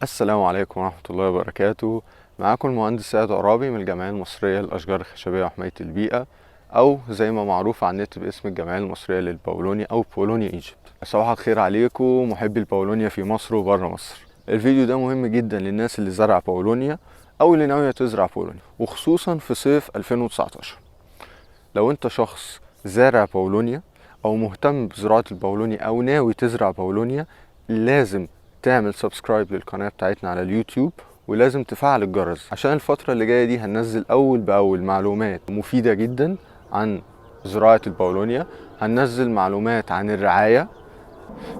السلام عليكم ورحمة الله وبركاته. معاكم المهندس سيد عرابي من الجمعية المصرية للأشجار الخشبية وحماية البيئة، أو زي ما معروف على النت باسم الجمعية المصرية للبولونيا أو بولونيا ايجيبت. صباح الخير عليكم محبي البولونيا في مصر وبره مصر. الفيديو ده مهم جدا للناس اللي زرع بولونيا أو اللي ناوية تزرع بولونيا، وخصوصا في صيف 2019. لو انت شخص زارع بولونيا أو مهتم بزراعة البولونيا أو ناوي تزرع بولونيا، لازم تعمل سبسكرايب للقناة بتاعتنا على اليوتيوب، ولازم تفعل الجرس عشان الفترة اللي جاية دي هننزل أول بأول معلومات مفيدة جدا عن زراعة البولونيا. هننزل معلومات عن الرعاية.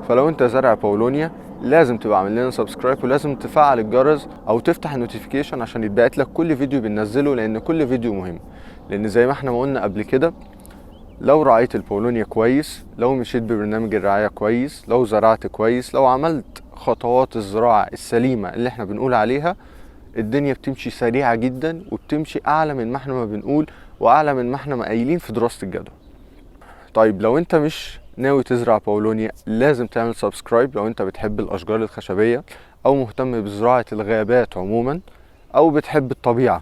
فلو انت زارع بولونيا لازم تبقى عامل لنا سبسكرايب، ولازم تفعل الجرس او تفتح النوتيفيكيشن عشان يتبعت لك كل فيديو بننزله، لان كل فيديو مهم. لان زي ما احنا ما قلنا قبل كده، لو رعيت البولونيا كويس، لو مشيت ببرنامج الرعاية كويس، لو زرعت كويس، لو عملت خطوات الزراعة السليمة اللي احنا بنقول عليها، الدنيا بتمشي سريعة جدا وبتمشي اعلى من ما احنا ما بنقول، واعلى من ما احنا ما قايلين في دراسة الجدوى. طيب لو انت مش ناوي تزرع بولونيا، لازم تعمل سبسكرايب لو انت بتحب الاشجار الخشبية او مهتم بزراعة الغابات عموما او بتحب الطبيعة.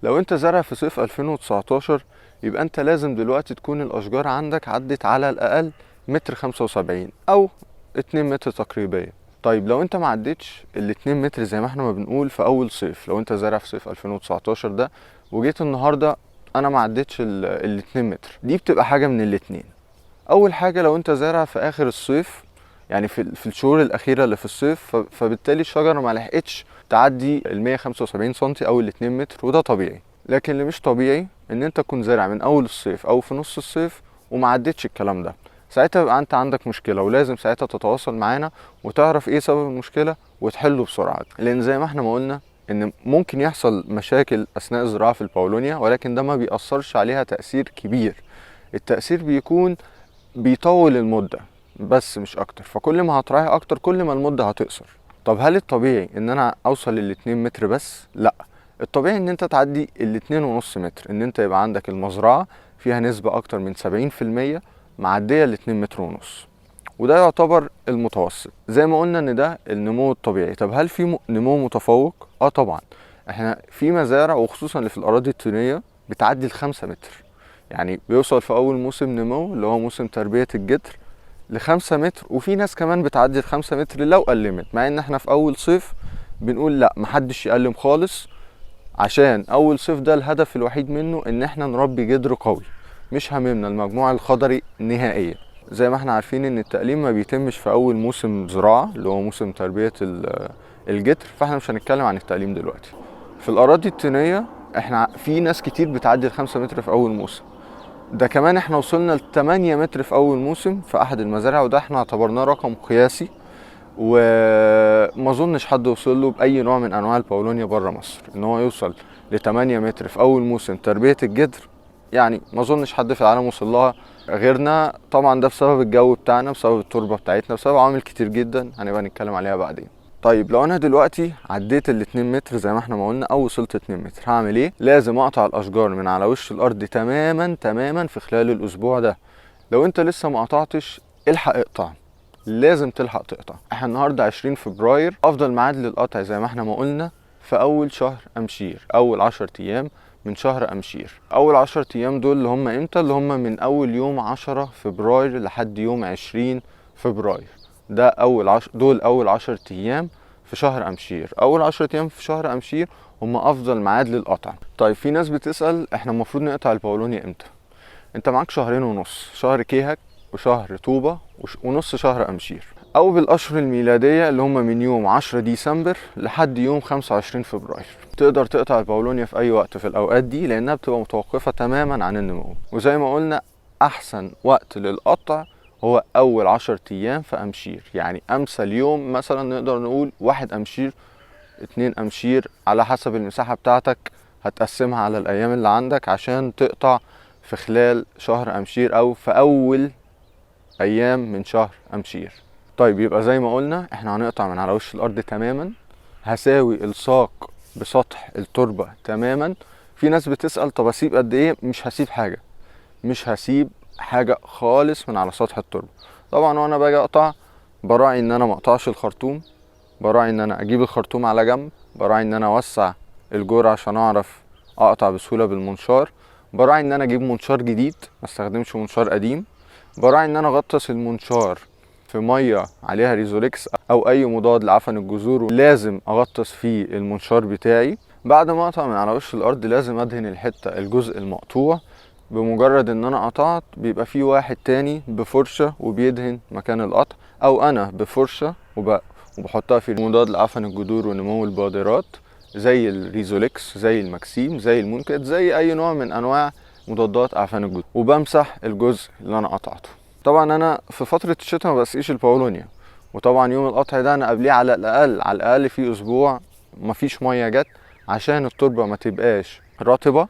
لو انت زرع في صيف 2019، يبقى انت لازم دلوقتي تكون الاشجار عندك عدت على الاقل متر 75 او 2 متر تقريبا. طيب لو انت ما عدتش ال 2 متر زي ما احنا ما بنقول في اول صيف، لو انت زارع في صيف 2019 ده وجيت النهارده انا ما عدتش ال 2 متر، دي بتبقى حاجه من الاتنين. اول حاجه، لو انت زارع في اخر الصيف، يعني في الشهور الاخيره اللي في الصيف، فبالتالي الشجره ما لحقتش تعدي ال 175 سنتي او ال 2 متر، وده طبيعي. لكن اللي مش طبيعي ان انت تكون زارع من اول الصيف او في نص الصيف وما عدتش الكلام ده. ساعتها يبقى انت عندك مشكله، ولازم ساعتها تتواصل معانا وتعرف ايه سبب المشكله وتحله بسرعه. لان زي ما احنا ما قلنا ان ممكن يحصل مشاكل اثناء الزراعه في البولونيا، ولكن ده ما بيأثرش عليها تأثير كبير. التأثير بيكون بيطول المدة بس مش اكتر، فكل ما هتراعي اكتر كل ما المدة هتقصر. طب هل الطبيعي ان انا اوصل لل2 متر بس؟ لا، الطبيعي ان انت تعدي ال2.5 متر، ان انت يبقى عندك المزرعة فيها نسبة اكتر من 70% معدية ال2 متر ونص، وده يعتبر المتوسط. زي ما قلنا ان ده النمو الطبيعي. طب هل في نمو متفوق؟ طبعا. احنا في مزارع وخصوصا اللي في الاراضي الطينية بتعدي ال5 متر، يعني بيوصل في اول موسم نمو اللي هو موسم تربية الجدر ل5 متر، وفي ناس كمان بتعدي ال5 متر لو قلمت. مع ان احنا في اول صيف بنقول لا، محدش يقلم خالص، عشان اول صيف ده الهدف الوحيد منه ان احنا نربي جدر قوي، مش هممنا المجموع الخضري نهائيا. زي ما احنا عارفين ان التقليم ما بيتمش في اول موسم زراعة اللي هو موسم تربية الجدر، فاحنا مش هنتكلم عن التقليم دلوقتي. في الاراضي الطينية احنا في ناس كتير بتعدي ال5 متر في اول موسم، ده كمان احنا وصلنا ل8 متر في اول موسم في احد المزارع، وده احنا اعتبرناه رقم قياسي، وما اظنش حد وصل له باي نوع من انواع البولونيا بره مصر ان هو يوصل ل8 متر في اول موسم تربية الجدر. يعني ما اظنش حد في العالم وصل لها غيرنا. طبعا ده بسبب الجو بتاعنا، بسبب التربة بتاعتنا، بسبب عوامل كتير جدا هنبقى نتكلم عليها بعدين. طيب لو انا دلوقتي عديت ال2 متر زي ما احنا ما قلنا او وصلت 2 متر، هعمل ايه؟ لازم اقطع الاشجار من على وش الارض تماما تماما في خلال الاسبوع ده. لو انت لسه ما قطعتش، الحق اقطع، لازم تلحق تقطع. احنا النهارده 20 فبراير، افضل ميعاد للقطع زي ما احنا ما قلنا في اول شهر امشير، اول 10 ايام من شهر امشير. اول 10 ايام دول اللي هم امتى؟ اللي هم من اول يوم 10 فبراير لحد يوم 20 فبراير. ده دول اول 10 ايام في شهر امشير. اول 10 ايام في شهر امشير هم افضل ميعاد للقطع. طيب في ناس بتسأل احنا المفروض نقطع البولونيا امتى؟ انت معاك شهرين ونص، شهر كيهك وشهر طوبة ونص شهر امشير، او بالاشهر الميلادية اللي هم من يوم 10 ديسمبر لحد يوم 25 فبراير. تقدر تقطع البولونيا في اي وقت في الاوقات دي، لانها بتبقى متوقفة تماما عن النمو. وزي ما قلنا احسن وقت للقطع هو اول 10 ايام في امشير. يعني امثل يوم مثلا نقدر نقول 1 امشير، 2 امشير، على حسب المساحة بتاعتك هتقسمها على الايام اللي عندك عشان تقطع في خلال شهر امشير او في اول ايام من شهر امشير. طيب يبقى زي ما قلنا احنا هنقطع من على وش الارض تماما، هساوي الساق بسطح التربة تماما. في ناس بتسأل طب اسيب قد ايه؟ مش هسيب حاجة، مش هسيب حاجة خالص من على سطح التربة. طبعا وانا باجي اقطع براعي ان انا مقطعش الخرطوم، براعي ان انا اجيب الخرطوم على جنب، براعي ان انا اوسع الجور عشان اعرف اقطع بسهولة بالمنشار، براعي ان انا اجيب منشار جديد ما استخدمش منشار قديم، براعي ان انا اغطس المنشار في ميه عليها ريزوليكس او اي مضاد لعفن الجذور، لازم اغطس فيه المنشار بتاعي. بعد ما اقطع من على وش الارض لازم ادهن الجزء المقطوع. بمجرد ان انا قطعت بيبقى في واحد تاني بفرشة وبيدهن مكان القطع، او انا بفرشة وبحطها في مضاد لعفن الجذور ونمو البادرات زي الريزوليكس زي الماكسيم زي المونكت زي اي نوع من انواع مضادات اعفان الجذور، وبمسح الجزء اللي انا قطعته. طبعا انا في فترة الشتاء ما بسقيش الباولونيا، وطبعا يوم القطع ده انا قبليه على الاقل في اسبوع مفيش ميه جت عشان التربة ما تبقاش رطبة،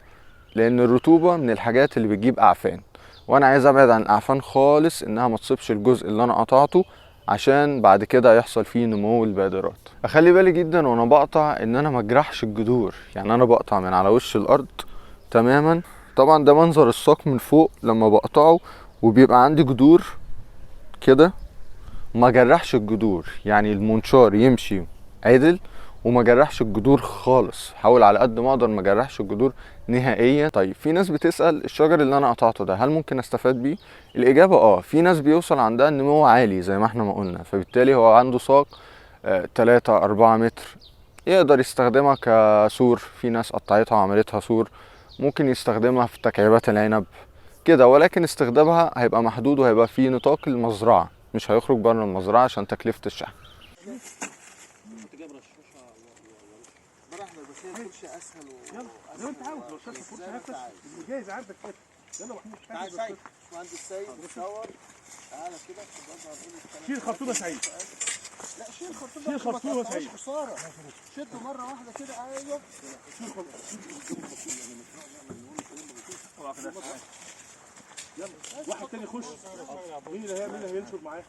لان الرطوبة من الحاجات اللي بتجيب اعفان، وانا عايز ابعد عن الاعفان خالص انها ما تصيبش الجزء اللي انا قطعته عشان بعد كده يحصل فيه نمو البادرات. اخلي بالي جدا وانا بقطع ان انا ما اجرحش الجذور، يعني انا بقطع من على وش الارض تماما. طبعا ده منظر الساق من فوق لما بقطعه وبيبقى عندي جذور كده، ما جرحش الجذور، يعني المنشار يمشي عدل وما جرحش الجذور خالص، حاول على قد ما اقدر ما جرحش الجذور نهائيا. طيب في ناس بتسأل الشجر اللي انا قطعته ده هل ممكن استفاد بيه؟ الاجابة في ناس بيوصل عندها النمو عالي زي ما احنا ما قلنا، فبالتالي هو عنده ساق 3-4 متر يقدر يستخدمها كسور، في ناس قطعتها وعملتها سور، ممكن يستخدمها في تكعيبات العنب كده، ولكن استخدامها هيبقى محدود وهيبقى في نطاق المزرعة، مش هيخرج بره المزرعة عشان تكلفة الشحن. لو انت عاوز لو شايف الفرشه هات بس جايز عندك كده. يلا محمود تعالى سيد مهندس سيد بتصور. تعالى كده شيل الخرطوم يا سعيد. لا شيل الخرطوم، شيل الخرطوم يا سعيد، خساره. شده مره واحده كده. ايوه شيل يلا واحد تاني يخش. مين اللي هينشر معاه؟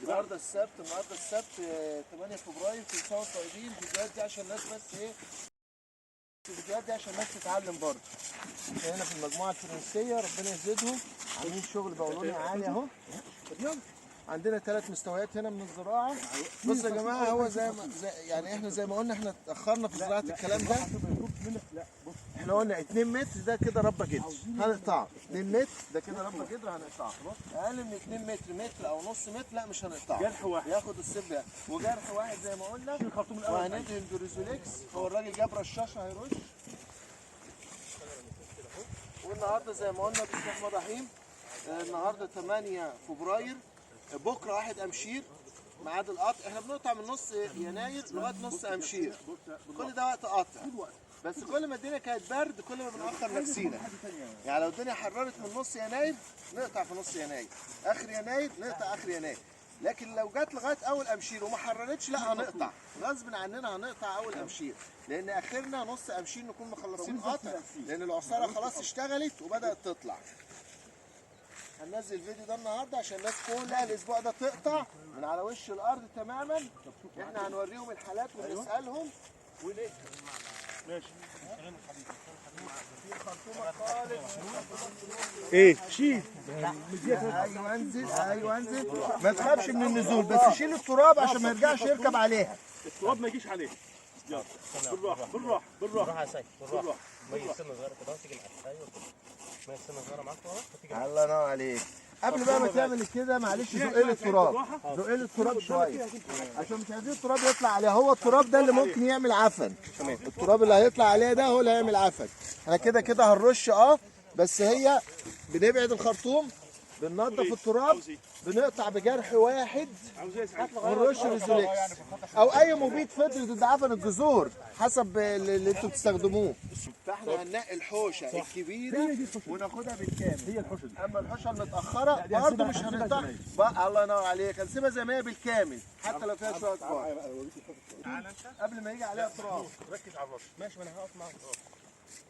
النهارده السبت 8 فبراير، كل سنه وانتم طيبين. الفيديوهات دي عشان الناس بس الفيديوهات دي عشان الناس تتعلم برضه. هنا في المجموعه الفرنسيه ربنا يزيدهم، عاملين شغل باولوني عالي اهو. عندنا 3 مستويات هنا من الزراعه. بصوا يا جماعه، هو يعني احنا زي ما قلنا احنا اتاخرنا في زراعه الكلام ده. احنا قلنا 2 متر ده كده ربة جدر هنقطعه، 2 متر ده كده ربة جدر هنقطعه. اقل من 2 متر، متر او نص متر لا مش هنقطعه. جرح واحد ياخد السيب ده، وجرح واحد زي ما قلنا. وهندهن بريزوليكس. هو الراجل جاب رشاشه هيرش. والنهارده زي ما قلنا بسم الله الرحمن الرحيم، النهارده 8 فبراير، بكره 1 امشير ميعاد القطع. احنا بنقطع من نص يناير لغايه نص امشير، كل ده وقت قطع. بس كل ما الدنيا كانت برد كل ما بنأخر نفسينا. يعني لو الدنيا حررت من نص يناير نقطع في نص يناير، اخر يناير نقطع اخر يناير. لكن لو جت لغايه اول امشير وما حررتش لا هنقطع غصب عننا، هنقطع اول امشير، لان اخرنا نص امشير نكون مخلصين قطع، لان العصاره خلاص اشتغلت وبدات تطلع. هننزل الفيديو ده النهارده عشان الناس كلها الاسبوع ده تقطع من على وش الارض تماما. احنا هنوريهم الحالات ونسالهم ونقطع. ماشي. ايه شيل. ايوه انزل، ايوه انزل، ما تخافش من النزول، بس شيل التراب عشان ما يرجعش يركب عليها. التراب ما يجيش عليها. يلا بالراحه بالراحه بالراحه يا سيد، بالراحه. ميه سنه صغيره كده تيجي معاك. ايوه كده ميه سنه صغيره معاك اهو. الله ينور عليك. قبل بقى ما تعمل كده معلش زق لي التراب، زق لي التراب شويه عشان مش عايزين التراب يطلع عليها. هو التراب ده اللي ممكن يعمل عفن. التراب اللي هيطلع عليها ده هو اللي هيعمل عفن. احنا كده هنرش بس هي بنبعد الخرطوم، بننضف التراب، بنقطع بجرح واحد ونرش ريزوليكس او اي مبيد فطري ضد عفن الجذور حسب اللي انتوا بتستخدموه. فاحنا هننقي الحوشه الكبيره وناخدها بالكامل. هي الحوشه دي. اما الحوشه المتاخره برضه مش هنقطع. الله ينور عليك، هنسيبها زي ما هي بالكامل حتى لو فيها شويه تراب قبل ما يجي عليها تراب. ركز على الرش. ماشي، ما انا هقف معاك.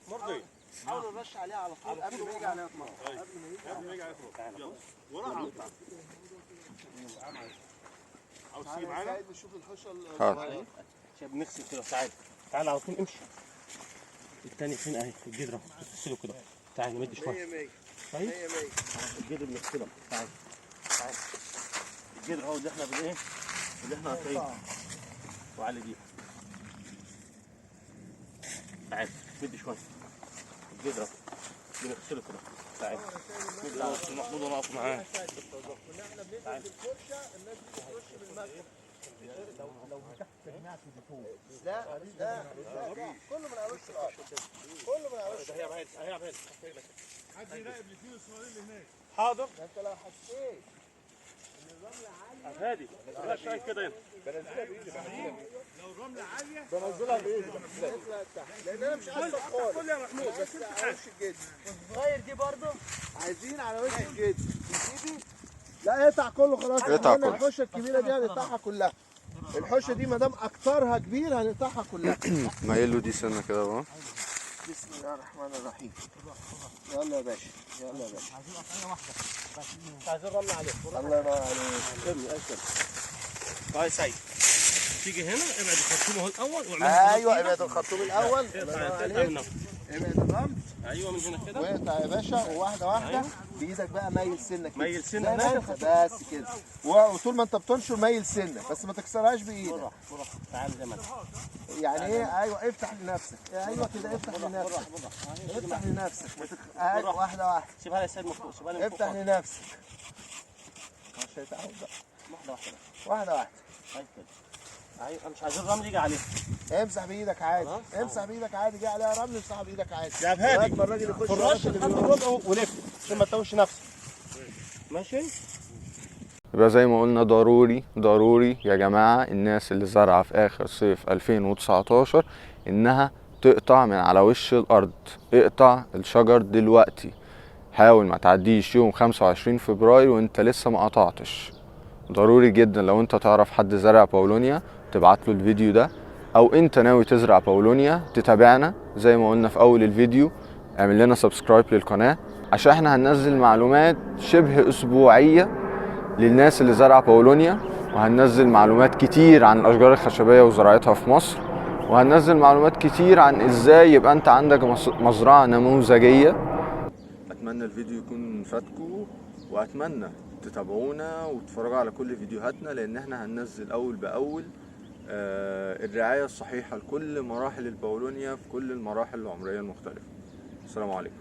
مرضي حاول نرش عليها على طول قبل ما يجي عليها تراب. قبل ما يجي عليها تراب. يلا وراها على طول. عاوز تيجي معانا؟ نشوف الحوشه الصغيره. شباب نغسل كده. تعال على طول امشي. الثاني فين اهي الجدره تغسله كده. تعال نمد شويه. 100 طيب 100 الجدر نغسله. تعال الجدر اهو اللي احنا اللي احنا قاطعينه. وعلي بيها. تعال مد شويه الجدر اهو بنغسله كده. تعال مد اهو محمود ونقف معاه. كنا احنا بندهن بالفرشه، الناس بترش بالمكنه. لو تحت تجميعك فوق. لا كله من على وش الارض. كله من على وش الارض. هي عمال حد يراقب الاثنين الصغيرين اللي هناك. حاضر. انت لو حسيت ان الرمله عاليه هادي لا شايف كده هنا. بنزلها بايدي. لو الرمله عاليه بنزلها بايدي. لان انا مش عايز خالص. كل يا محمود بس على وش الجد. الصغير دي برضه عايزين على وش الجد. نسيبي؟ لا اقطع كله خلاص. اقطع كله. الحوشه الكبيره دي هنقطعها كلها. الحوشه دي ما دام اكترها كبير هنقطعها كلها. مايل له دي سنه كده بقى. بسم الله الرحمن الرحيم. يلا يا باشا يلا يا باشا. مش عايزين رمل عليه. الله ينور عليك. ارمي اشتغل. طيب سعيد تيجي هنا ابعد الخرطوم اهو الاول واعمل ايوه ابعد الخرطوم الاول. ابعد الرمل. ايوه من هنا كده. واقطع يا باشا وواحده واحده. بايدك بقى ميل سنه كده. ميل سنه هناك بس كده. وطول ما انت بتنشر ميل سنه بس ما تكسرهاش بايدك. بالراحه تعال زي ما انت. يعني ايه؟ ايوه افتح لنفسك. ايوه كده افتح لنفسك. افتح لنفسك. ايوه واحده واحده. سيبها لي يا سيد من فوق. سيبها لي من فوق. افتح لنفسك. مش هيتعود بقى. واحده واحده. واحده واحده. طيب كده. ايوه مش عايزين الرمل يجي عليه. امسح بايدك عادي. امسح بايدك عادي. جه عليها رمل امسحها بايدك عادي. يا هادي لغايه ما الراجل يخش فرش اللي خد بيقول. الربع ولف عشان ما تتوهش نفسك. ماشي. يبقى زي ما قلنا ضروري يا جماعة الناس اللي زرعة في آخر صيف 2019 إنها تقطع من على وش الأرض. اقطع الشجر دلوقتي. حاول ما تعديش يوم 25 فبراير وانت لسه ما قطعتش. ضروري جدا لو انت تعرف حد زرع باولونيا تبعت له الفيديو ده، او انت ناوي تزرع باولونيا تتابعنا زي ما قلنا في اول الفيديو. اعمل لنا سبسكرايب للقناة عشان احنا هننزل معلومات شبه اسبوعية للناس اللي زرع باولونيا، وهننزل معلومات كتير عن الاشجار الخشبية وزراعتها في مصر، وهننزل معلومات كتير عن ازاي يبقى انت عندك مزرعة نموذجية. اتمنى الفيديو يكون فاتكم، واتمنى تتابعونا وتتفرجوا على كل فيديوهاتنا، لان احنا هننزل اول باول الرعاية الصحيحة لكل مراحل الباولونيا في كل المراحل العمرية المختلفة. السلام عليكم.